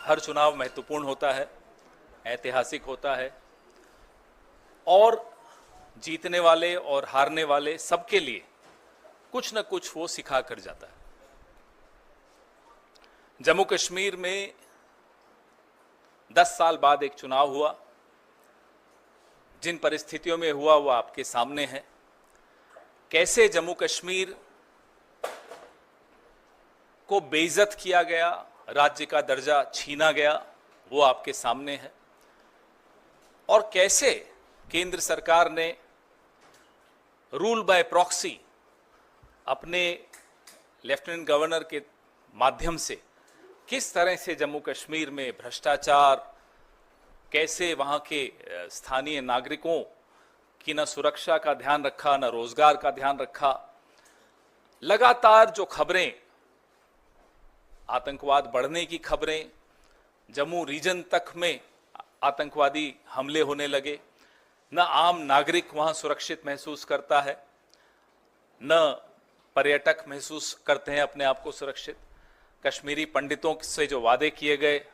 हर चुनाव महत्वपूर्ण होता है, ऐतिहासिक होता है और जीतने वाले और हारने वाले सबके लिए कुछ न कुछ वो सिखा कर जाता है। जम्मू कश्मीर में 10 साल बाद एक चुनाव हुआ। जिन परिस्थितियों में हुआ वो आपके सामने है। कैसे जम्मू कश्मीर को बेइज्जत किया गया, राज्य का दर्जा छीना गया, वो आपके सामने है। और कैसे केंद्र सरकार ने रूल बाय प्रॉक्सी अपने लेफ्टिनेंट गवर्नर के माध्यम से किस तरह से जम्मू कश्मीर में भ्रष्टाचार, कैसे वहां के स्थानीय नागरिकों की न सुरक्षा का ध्यान रखा, न रोजगार का ध्यान रखा। लगातार जो खबरें, आतंकवाद बढ़ने की खबरें, जम्मू रीजन तक में आतंकवादी हमले होने लगे, न आम नागरिक वहां सुरक्षित महसूस करता है, न पर्यटक महसूस करते हैं अपने आप को सुरक्षित। कश्मीरी पंडितों से जो वादे किए गए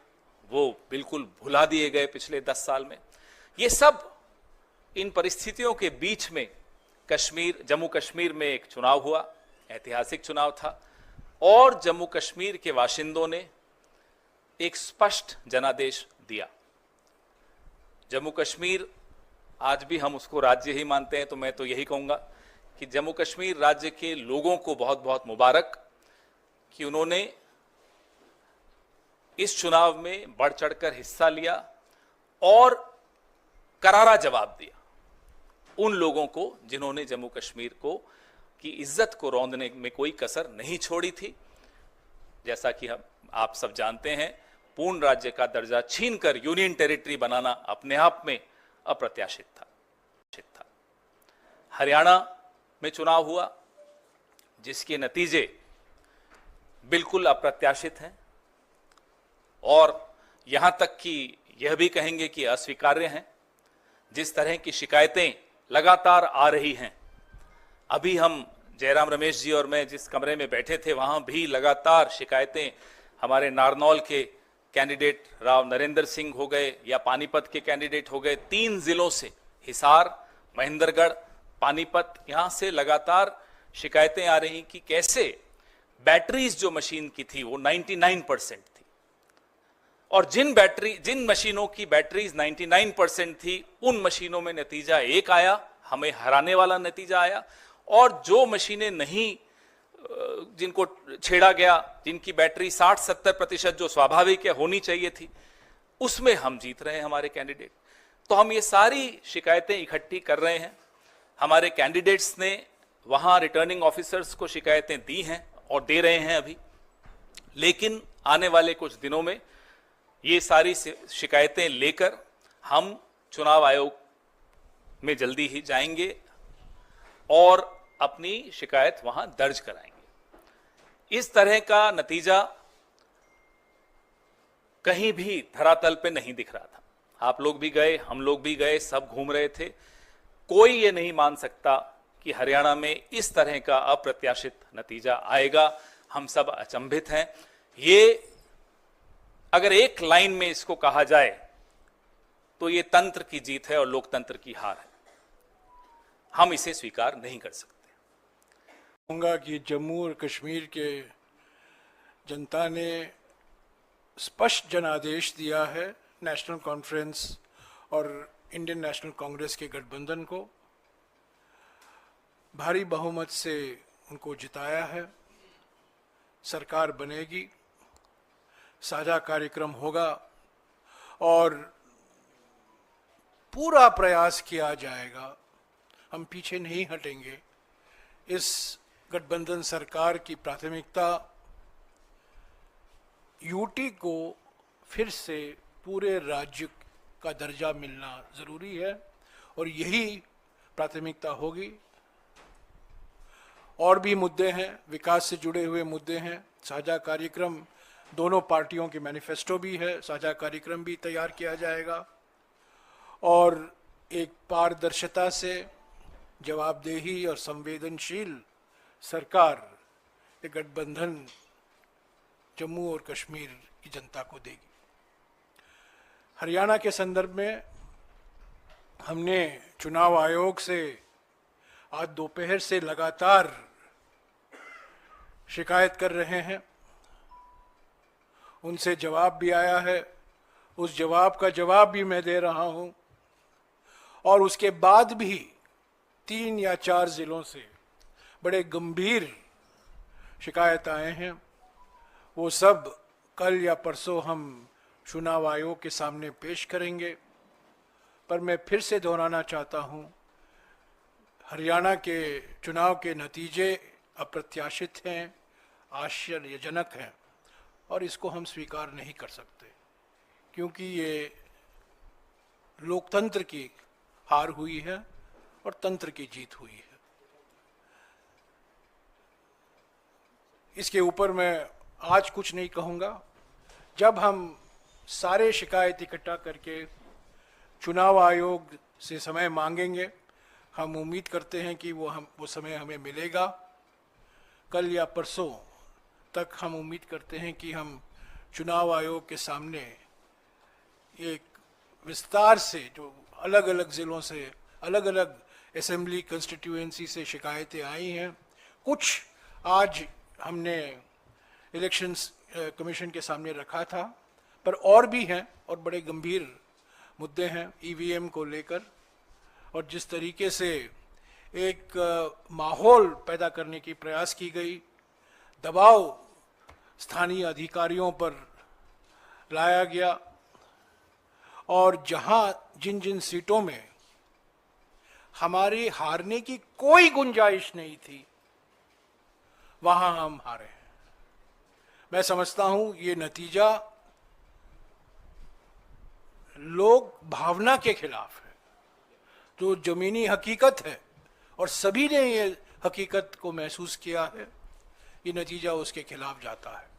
वो बिल्कुल भुला दिए गए पिछले 10 साल में। ये सब इन परिस्थितियों के बीच में जम्मू कश्मीर में एक चुनाव हुआ, ऐतिहासिक चुनाव था और जम्मू कश्मीर के बाशिंदों ने एक स्पष्ट जनादेश दिया। जम्मू कश्मीर, आज भी हम उसको राज्य ही मानते हैं, तो मैं तो यही कहूंगा कि जम्मू कश्मीर राज्य के लोगों को बहुत बहुत मुबारक कि उन्होंने इस चुनाव में बढ़ चढ़कर हिस्सा लिया और करारा जवाब दिया उन लोगों को जिन्होंने जम्मू कश्मीर को की इज्जत को रौंदने में कोई कसर नहीं छोड़ी थी। जैसा कि आप सब जानते हैं, पूर्ण राज्य का दर्जा छीनकर यूनियन टेरिटरी बनाना अपने आप में अप्रत्याशित था। हरियाणा में चुनाव हुआ जिसके नतीजे बिल्कुल अप्रत्याशित हैं और यहां तक कि यह भी कहेंगे कि अस्वीकार्य हैं। जिस तरह की शिकायतें लगातार आ रही हैं, अभी हम जयराम रमेश जी और मैं जिस कमरे में बैठे थे वहां भी लगातार शिकायतें, हमारे नारनौल के कैंडिडेट राव नरेंद्र सिंह हो गए या पानीपत के कैंडिडेट हो गए, 3 जिलों से, हिसार, महेंद्रगढ़, पानीपत, यहां से लगातार शिकायतें आ रही कि कैसे बैटरीज जो मशीन की थी वो 99% थी और जिन मशीनों की बैटरीज 99% थी उन मशीनों में नतीजा एक आया, हमें हराने वाला नतीजा आया, और जो मशीनें नहीं, जिनको छेड़ा गया, जिनकी बैटरी 60-70% जो स्वाभाविक है होनी चाहिए थी, उसमें हम जीत रहे हैं हमारे कैंडिडेट। तो हम ये सारी शिकायतें इकट्ठी कर रहे हैं। हमारे कैंडिडेट्स ने वहां रिटर्निंग ऑफिसर्स को शिकायतें दी हैं और दे रहे हैं अभी, लेकिन आने वाले कुछ दिनों में ये सारी शिकायतें लेकर हम चुनाव आयोग में जल्दी ही जाएंगे और अपनी शिकायत वहां दर्ज कराएंगे। इस तरह का नतीजा कहीं भी धरातल पे नहीं दिख रहा था। आप लोग भी गए, हम लोग भी गए, सब घूम रहे थे। कोई ये नहीं मान सकता कि हरियाणा में इस तरह का अप्रत्याशित नतीजा आएगा। हम सब अचंभित हैं। ये अगर एक लाइन में इसको कहा जाए तो ये तंत्र की जीत है और लोकतंत्र की हार है। हम इसे स्वीकार नहीं कर सकते। कहूँगा कि जम्मू और कश्मीर के जनता ने स्पष्ट जनादेश दिया है नेशनल कॉन्फ्रेंस और इंडियन नेशनल कांग्रेस के गठबंधन को। भारी बहुमत से उनको जिताया है। सरकार बनेगी, साझा कार्यक्रम होगा और पूरा प्रयास किया जाएगा। हम पीछे नहीं हटेंगे। इस गठबंधन सरकार की प्राथमिकता यूटी को फिर से पूरे राज्य का दर्जा मिलना जरूरी है और यही प्राथमिकता होगी। और भी मुद्दे हैं, विकास से जुड़े हुए मुद्दे हैं। साझा कार्यक्रम, दोनों पार्टियों के मैनिफेस्टो भी है, साझा कार्यक्रम भी तैयार किया जाएगा और एक पारदर्शिता से जवाबदेही और संवेदनशील सरकार ये गठबंधन जम्मू और कश्मीर की जनता को देगी। हरियाणा के संदर्भ में हमने चुनाव आयोग से आज दोपहर से लगातार शिकायत कर रहे हैं। उनसे जवाब भी आया है, उस जवाब का जवाब भी मैं दे रहा हूं, और उसके बाद भी 3 या 4 जिलों से बड़े गंभीर शिकायत आए हैं। वो सब कल या परसों हम चुनाव आयोग के सामने पेश करेंगे। पर मैं फिर से दोहराना चाहता हूं, हरियाणा के चुनाव के नतीजे अप्रत्याशित हैं, आश्चर्यजनक हैं, और इसको हम स्वीकार नहीं कर सकते, क्योंकि ये लोकतंत्र की हार हुई है और तंत्र की जीत हुई है। इसके ऊपर मैं आज कुछ नहीं कहूँगा। जब हम सारे शिकायत इकट्ठा करके चुनाव आयोग से समय मांगेंगे, हम उम्मीद करते हैं कि वो समय हमें मिलेगा। कल या परसों तक हम उम्मीद करते हैं कि हम चुनाव आयोग के सामने एक विस्तार से, जो अलग अलग ज़िलों से, अलग अलग असेंबली कंस्टिट्यूएंसी से शिकायतें आई हैं, कुछ आज हमने इलेक्शंस कमीशन के सामने रखा था, पर और भी हैं और बड़े गंभीर मुद्दे हैं ईवीएम को लेकर। और जिस तरीके से एक माहौल पैदा करने की प्रयास की गई, दबाव स्थानीय अधिकारियों पर लाया गया, और जहां जिन जिन सीटों में हमारे हारने की कोई गुंजाइश नहीं थी, वहां हम हारे हैं। मैं समझता हूं ये नतीजा लोक भावना के खिलाफ है, जो जमीनी हकीकत है, और सभी ने ये हकीकत को महसूस किया है। ये नतीजा उसके खिलाफ जाता है।